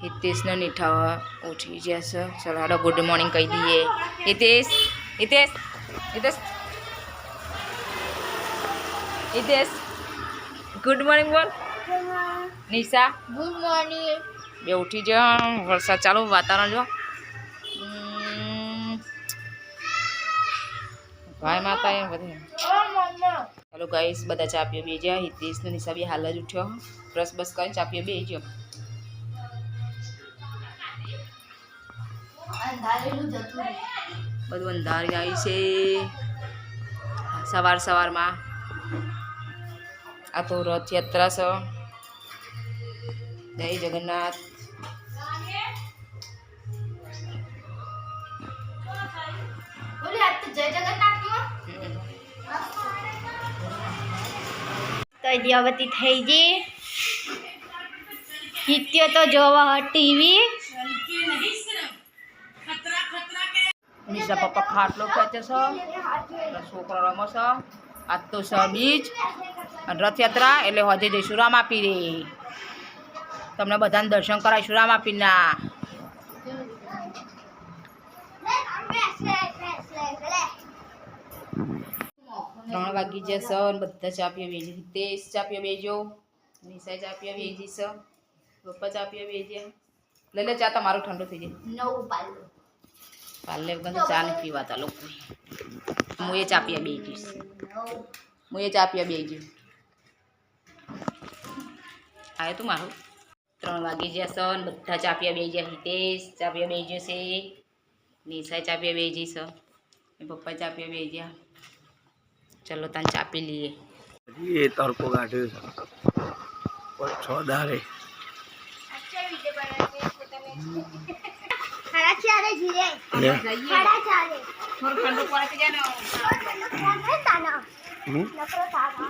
हितेश ने नीठा उठी जैसे चलो हाडो गुड मॉर्निंग कही दिए। हितेश हितेश हितेश हितेश गुड मॉर्निंग बोल। निशा गुड मॉर्निंग। बे उठी जा वरसाद चालू वातावरण जो भाई माता है बधे। हेलो गाइस बधा चा पीओ बेजा। हितेश ने निशा भी हाल ज उठ्यो ब्रश बस कर चा पीओ बेजो। બધું અંધારી આવી છે સવાર સવારમાં। આ તો રથયાત્રા છે। જય જગન્નાથ। તો દિયાવતી થઈ ગઈ। हित्यो तो जोवा टीवी। निशा पप्पा खाटलो खेचे छ छोकरा रमे छ। आज तो छ बीज અને રથયાત્રા એટલે હોજે જઈશું રામાપીરે। તમને બધાને દર્શન કરાવીશું રામાપીરના। 3 વાગી જશે અને બધા ચા પીવા બેસી। હિતેશ ચા પીવા બેસજો, નિશા ચા પીવા બેસી છે, પપ્પા ચા પીવા બેસ્યા। લઈ લે ચા તમારું ઠંડુ થઈ જાય। નવું પાલું પાલે વગર ચા નહીં પીવાતા લોકો। હું એ ચા પીવા બેસી જઈશ। હું એ ચા પીવા બેસી જઈશ। આવે તું મારું 3 વાગી જશે અને બધા ચા પીવા બેસી ગયા। હિતેશ ચા પીવા બેસી જશે, નિશા ચા પીવા બેસી છે, પપ્પા ચા પીવા બેસી ગયા। चलो तन चा पी लिए। ये तड़को काटे पर छोदारे अच्छा वीडियो बनाते हैं खड़ा चारे धीरे खड़ा चारे थोड़ा ठंडो पड़ के जाना नखरो ताना नखरो ताना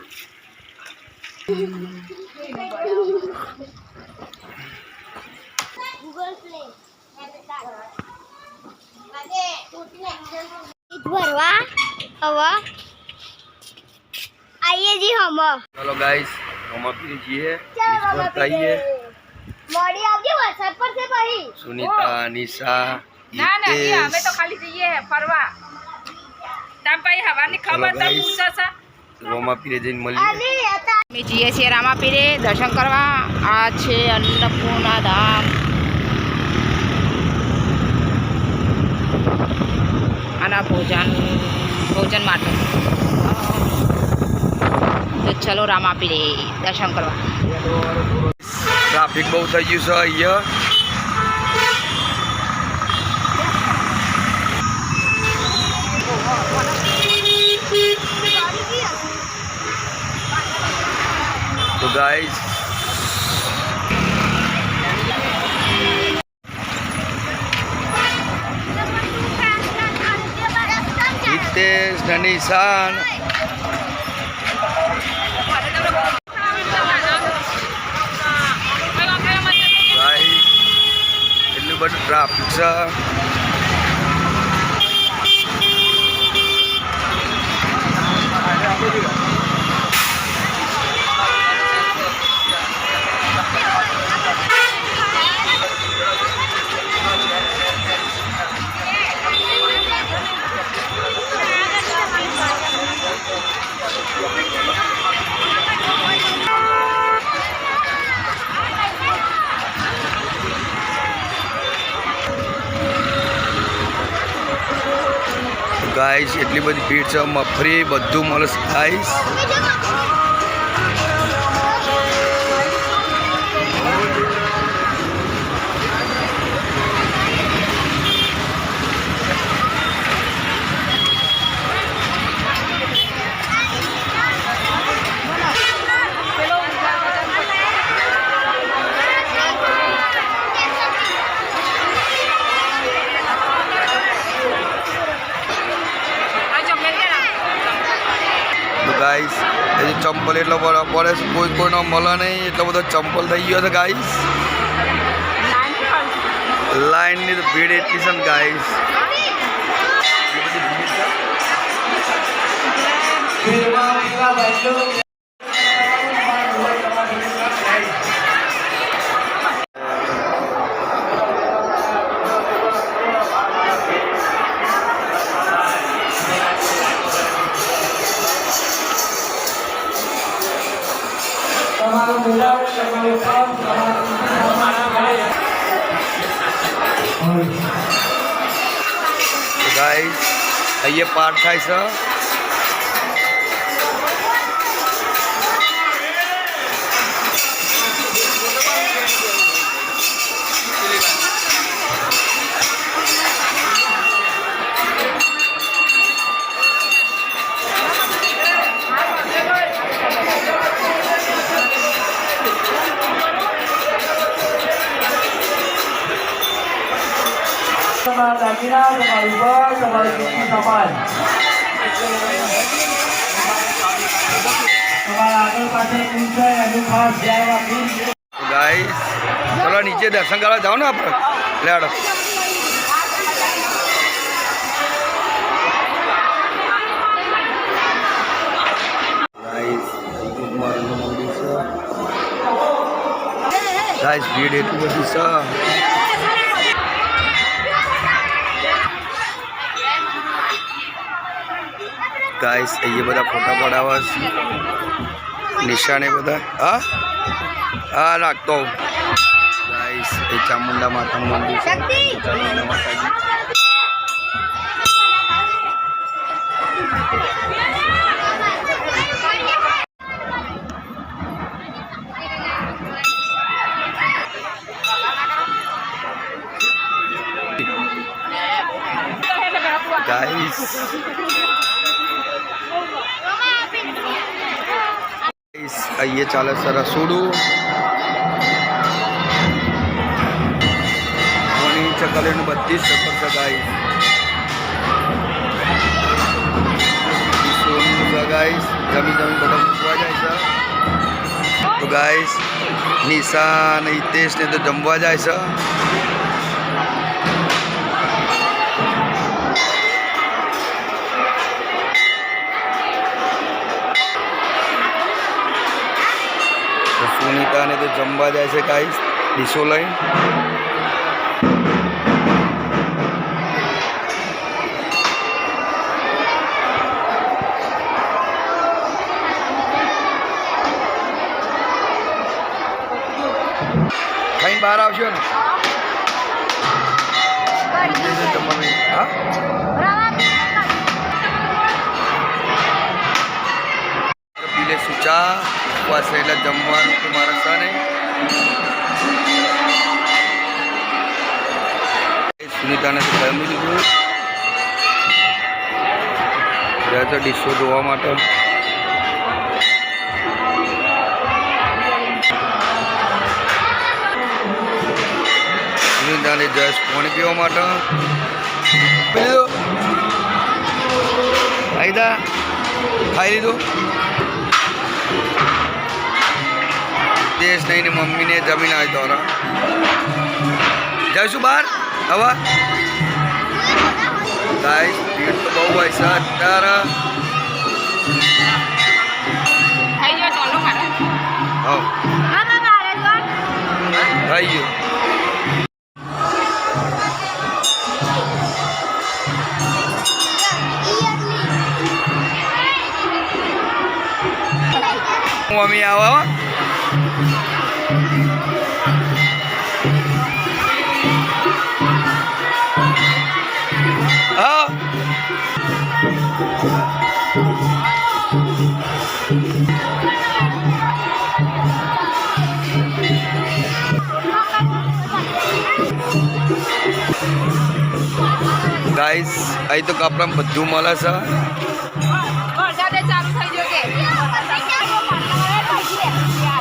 गूगल प्ले अरे टूटने भरवा हवा आइए जी हम। चलो गाइस हम अपनी जी है बताइए। मोड़ी आपके व्हाट्सएप पर से भाई सुनीता निशा ना ना ये हमें तो खाली चाहिए है फरवा तब भाई हवा ने खबर तब पूछा सा रोमापीरे जैन मली अरे आता मैं जीए से रामापीरे दर्शन करवा आज छे अन्नपूर्णा धाम। आना भोजन माटे तो चलो रामापीरे दर्शन करवा। ट्राफिक बहुत થઈ ગયું છે અહીંયા। तो गाइस हितेश निशान એટલું બધું ટ્રાફિક છે। गाइस એટલી બધી ભીડ છે। મફરી બધું મળશે ગાइस। गाइस ये चंपल एटलो बड़ा पड़े कोई कोई ना મળે નહીં એટલો બધો ચંપલ થઈ ગયો છે ગાइस। લાઈન ની તો ભીડ એટલી છે ગાइस। ગાઈસ અહીંયા પાઠ થાય છે. દાગીના તમારી ઉપર તમારી ચૂંટણી સમાન તમારા આગળ પાછળ પૂછાય એનું ખાસ ધ્યાન રાખી. ગાઈસ ચલો નીચે દર્શન કરવા જાઓ ને આપણે લેડો. ગાઈસ ભીડ એટલી બધી છે. ગાઈસ અહીંયા બધા ફોટા પડાવે છે. નિશાને બધા હા રાખતો. ગાઈસ એ ચામુંડા માતાનું મંદિર છે. ચામુંડા માતાજી ગાઈસ અહીંયા ચાલે છે રસોડું. ઘણી ચકલીઓની બધી જ સફર છે ગાઈસ. સોનું છે ગાઈસ. જમી બધા મૂકવા જાય છે. તો ગાઈસ નિશા અને હિતેશ ને તો જમવા જાય છે. સુનિતા ને તો જમવા જાય છે ગાઈસ ડીશો લઈને. ખાઈને બહાર આવશો ને હા પીલે સુચા ઉપવાસ એટલે જમવાનું તો મારા સને સુનિતાને તો જમી લીધું. જાય તો ડીશો ધોવા માટે. સુનિતાને જશ પાણી પીવા માટે આઈદા ખાઈ લીધું. દેશ નહીં ને મમ્મીને જમીન આવી તો જઈશું બહાર હવે. ગાઈસ ભીડ તો બહુ હોય છે અત્યારે. હા થઈ ગયું. મમ્મી આવો હા ગાઈસ અહીં તો કપડાં બધું મળે છે.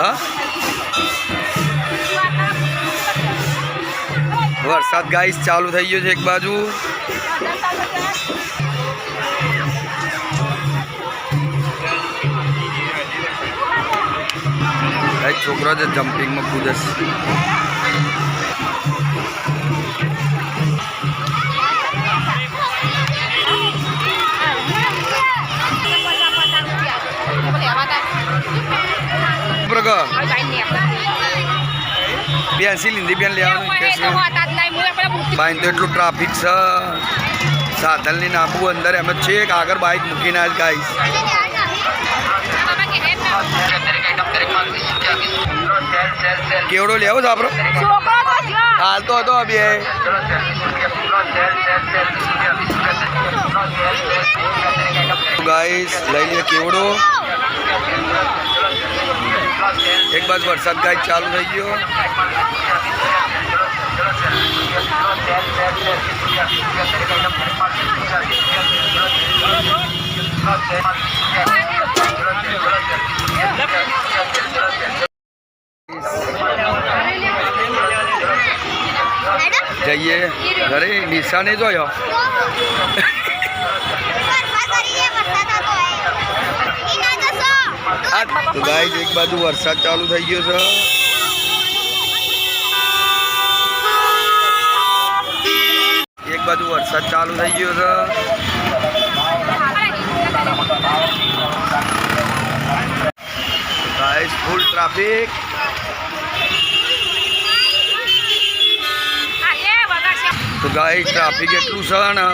હા વરસાદ ગાઈસ ચાલુ થઈ ગયો છે એક બાજુ. છોકરો છે જમ્પિંગમાં કૂદે છે. બેસી લીધી બેન લેવાનું બાઈન તો એટલું ટ્રાફિક છે. સાધન લઈને આપવું અંદર એમ છે કે આગળ બાઇક મૂકીને આજ ગાઈશ. કેવડો લેવો છે આપણો છોકરો તો જો હાલતો હતો બે ગાઈસ લઈ લે કેવડો એક બાજુ વરસાદ ગાય ચાલુ થઈ ગયો જઈએ ઘરે નિશાને જોયો તો ગાઈસ એક બાજુ વરસાદ ચાલુ થઈ ગયો છે એક બાજુ વરસાદ ચાલુ થઈ ગયો છે ગાઈસ ફૂલ ટ્રાફિક તો ગાઈસ ટ્રાફિક એટલું છે ને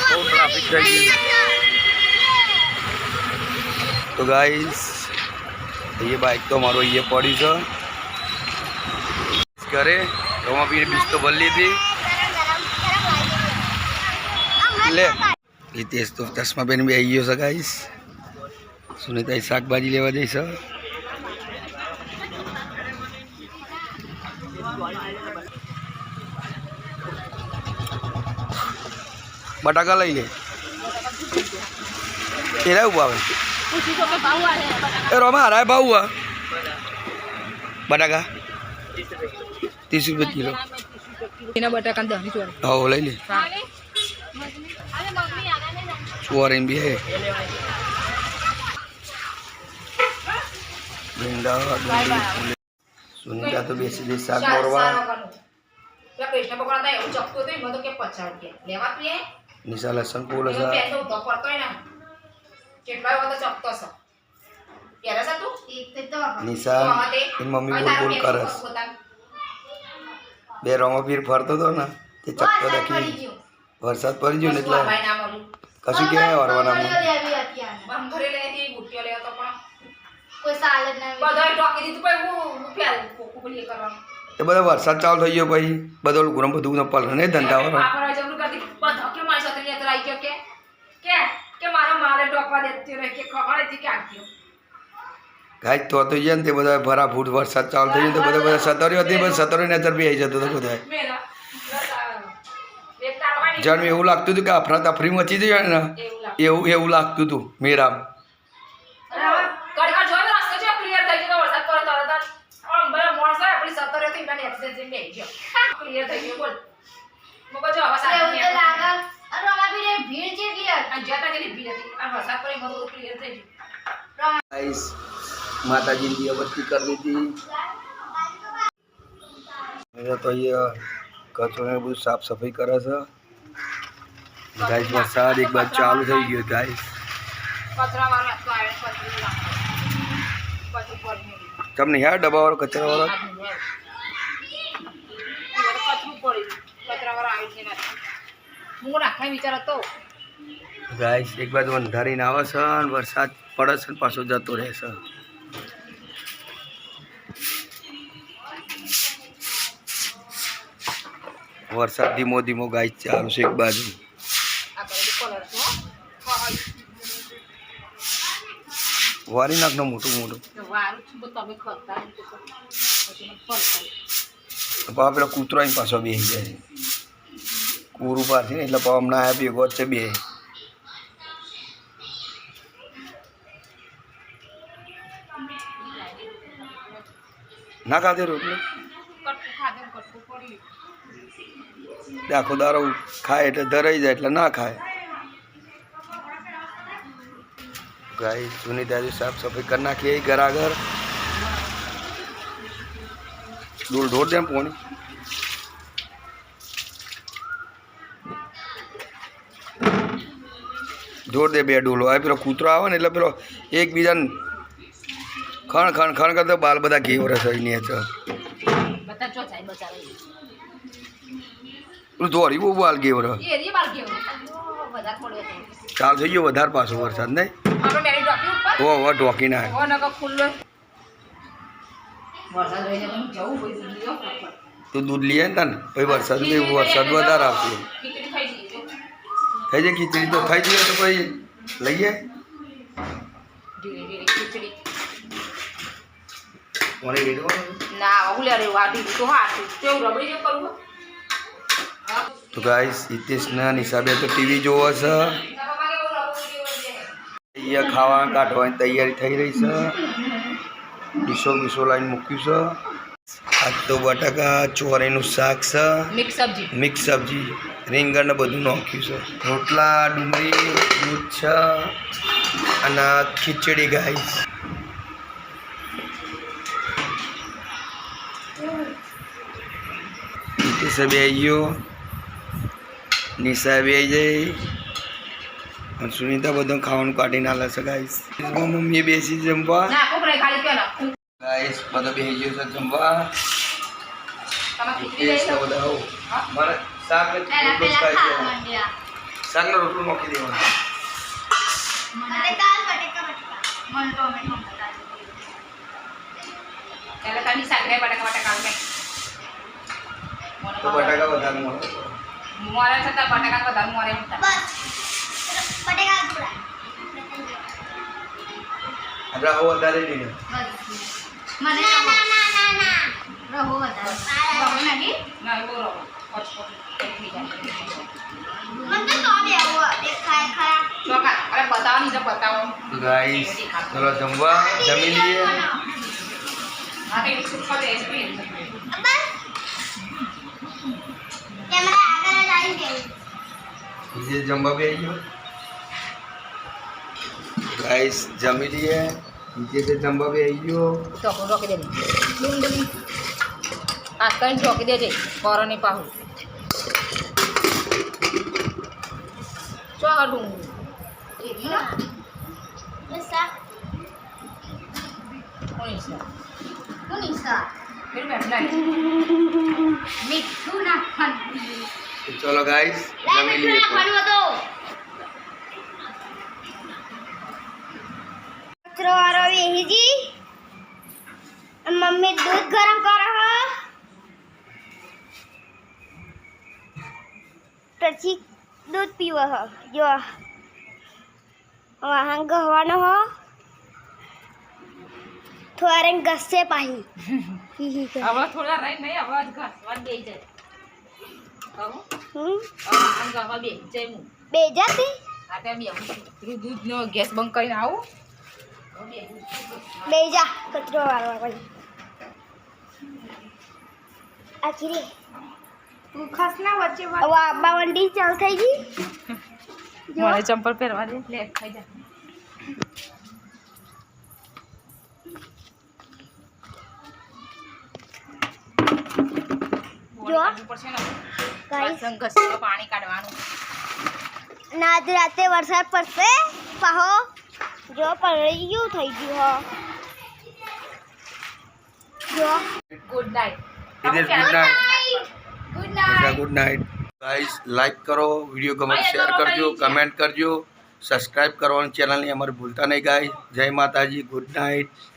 બહુ ટ્રાફિક થઈ ગયું તો ગાઈસ ये बाइक तो हमारो ये पड़ी છે घरे तो वहाँ भी बीच तो भर ली थी ले तेज तो चश्मा पहन भी आई है गाइस सुनीता शाकभाजी लेवा जैस बटाका लई ले तेरा उभा ए रोमा आ रहा है भाव हुआ बटाका 30 रुपये किलो એના બટાકા દહની ચોરી हाँ ले ले चुआरें भी है सुनीता तो बेसी दे साग मोरवा કૃષ્ણ પકોડા થાય એવું ચકતો તો એમાં તો કે 50 રૂપિયા લેવા તું निशा लसन पोल એ પેન તો ઉભો પડતો હોય ને કેટલા વખત ચકતો છે પહેલા છે તું निशा इन मम्मी बोल बोल करस બે રોમો પીર ફરતો તો ને તે ચક્કો દેખી વરસાદ પડી ગયો ને એટલે ભાઈ નામ ઓલું કશું કે વરવાના બમ ભરે લે હતી ગુટિયો લેવો તો પણ કોઈ સાલ જ ના બધાય ટોકી દીધું ભાઈ હું ફેર કોકુલી કરવાનું એ બધો વરસાદ ચાલુ થઈ ગયો પછી બધો ગુરમ બધું ન પલ ને ધંધા વાળો આપણે જમણું કરતી બધા કે મારી સાથે લેત આવી ગયો કે મારો મારે ટોકવા દેતી રહે કે ખખડે થી કે આગ્યો ગાય તો જાય ને તે બધા ભરા ફૂટ વરસાદ ચાલુ થઈ ગયો તો બધા સતરીઓ હતી બધા સતરી નજર બી આવી જતો હતો બધા મેરા એક તારવાની જાણ એવું લાગતું હતું કે અફરા તફરી મચી જાય ને એવું લાગતું હતું મેરામ કડકા જોઈ રસ્તો છે ક્લિયર થઈ ગયો વરસાદ પડે તરત આમ બરા મોણસ આપણી સતરે થી મને એક્સિડન્ટ જઈને બેહી ગયો ક્લિયર થઈ ગયો બોલ મગો જો હવે સાહેબ એવું તો લાગે અને અમારી રે ભીડ જેટલી હતી આ જતા જેની ભીડ હતી આ વરસાદ પડે મગો ક્લિયર થઈ ગયો ગાઈસ માતાજી ની અવસ્થી કરી દીધી મેં તો અહીંયા કચરો ને બધું સાફ સફાઈ કરે છે ગાઈસ વરસાદ એક બાદ ચાલુ થઈ ગયો ગાઈસ કચરા વાળો તો આવે પતરી પડી તમને યાર ડબ્બા વાળો કચરા વાળો કચરું પડી કચરા વાળો આવી છે નથી હું રાખવાનો વિચાર હતો ગાઈસ એક બાજુ અંધારીને આવે છે અને વરસાદ પડે છે ને પાછો જતો રહે છે વરસાદ ધીમો ધીમો ગાઈસ ચાલુ છે એક બાજુ આ કરે કલર છો વારી નાખનો મોટું મોટું વારું છું તમે ખરતા પછી ફળ પેલો કૂતરો અહીં પાછો બેસી જાય કૂરું પાછી ને એટલે હમણાં આવ્યા ભેગો જ છે બે ના ખાધે રોટલી કટકું ખાધે કટકું પડી આખો દારો ખાય એટલે ધરાઈ જાય એટલે ના ખાય ગાય સુનિતાજી સાફ સફાઈ કરી નાખીએ ઘર આગળ ડોલ ઢોર દે પોણી ઢોર દે બે ડોલો આ પેલો કૂતરો આવે ને એટલે પેલો એકબીજાને ખણ ખણ ખણ કરતો બાલ બધા ઘેવરે થઈને છે બધા જો જાય બચારા પેલું દોરી બહુ બાલ ઘેવરે એ રી બાર કેવું વધારે પડ્યો તો ચાલ થઈ ગયો વધારે પાછો વરસાદ નહીં આપણે મેરી ડોકી ઉપર ઓ ઢોકી નાખ ઓ નકો ખુલ્લો વરસાદ રહી જાય તો જવું કોઈ દૂધ લીધો તું દૂધ લઈએ ને તને પછી વરસાદ વધારે આવશે ખીચડી ખાઈ જઈએ જો ખાઈ જાય ખીચડી તો ખાઈ જઈએ તો પછી લઈએ ધીરે ધીરે ખીચડી મને રેડવાનું ના ઓલે રે વાટી તો હાથ કેવું રબડી જેવું કરવું તો ગાઈસ હિતેશના હિસાબે તો ટીવી જોવો છે અહીંયા ખાવા કાઢવાની તૈયારી થઈ રહી છે ડીશો બીસો લાઈન મૂક્યું છે આજ તો બટાકા ચોરીનું શાક છે મિક્સ સબ્જી મિક્સ સબ્જી રીંગણ ને બધું નાખ્યું છે રોટલા ડુંગળી દૂધ છે અને ખીચડી ગાઈસ હિતેશ બી આવી ગયો નિશા બી આવી જાય અને સુનિતા બધું ખાવાનું કાઢીને આલે છે ગાઈસ મમ્મી બેસી જમવા ના કોકરે ખાલી કે ના ગાઈસ બધા બેસી ગયો છે જમવા તમે ખીચડી લઈ હિતેશ લો બધા આવો મારે શાક ને એના રોટલો પેલા ખાઈ ખાવા દેવાનો માંડ્યા શાક ને રોટલો નાખી દેવાનો મને કાલ બટેકા મન ટોમેટો બટાકા એટલે તની સાગરે બટાકા કાલ મે તો બટાકા વધારે મળે મોરે છતાં બટાકા વધારે મોરે હતા બસ બટેકા પૂરા આપણે આવો વધારે લઈને બસ મને ના રહો વધારે રહો નહીં ના એવો રહો પચપચ થઈ જાય મને તો દે આવો દેખાય ખરા ચોકા અરે બતાવવાની છે બતાવો તો ગાઈસ ચલો જમવા જમી લઈએ હા તે સુપર દે છે બસ કેમેરા આગળ જ આવી ગયું જે જમવા બી આવી ગયો ગાઈસ જમી લઈએ નીચે તે જમવા બી આવી ગયો ચોકો રોકી દેજે ડુંગળી આ કઈ ચોકી દેજે કોરોની પાહુ ચોકા ડુંગળી બસ કોની છે કોની સા ફિર મેં નહીં મીઠું નાખવાનું તો ચલો ગાઈસ જમી મીઠું લઈએ નાખવાનું હતું કચરો વાળો વેહીજી મમ્મી દૂધ ગરમ કરે હ પછી દૂધ પીવો હ જો વાહન ગહવાનો હ થોડા ગસે પાહી હવે થોડા રહી નહીં હવે ઘસવા દે જાય કહું આમ બે જઈ હું બે જાતી આ ટાઈમ દૂધનો ગેસ બંધ કરીને આવું બે જા કચરો વાળવા ભાઈ આખી રે ખસના વચ્ચે હવે આબા વંડી ચાલ થઈ ગઈ મને ચંપલ પહેરવા દે લે ખાઈ જા જો પડશે ને ગાઈસ ઘસીને પાણી કાઢવાનું ના આજ રાતે વરસાદ પડશે પાહો જો પલળી ગયું થઈ ગયું હો જો good night Hitesh good night good night good night guys like કરો વિડીયો ગમે શેર કરજો કમેન્ટ કરજો સબસ્ક્રાઇબ કરવાની ચેનલને અમારે ભૂલતા નહીં ગાઈસ જય માતાજી ગુડ નાઇટ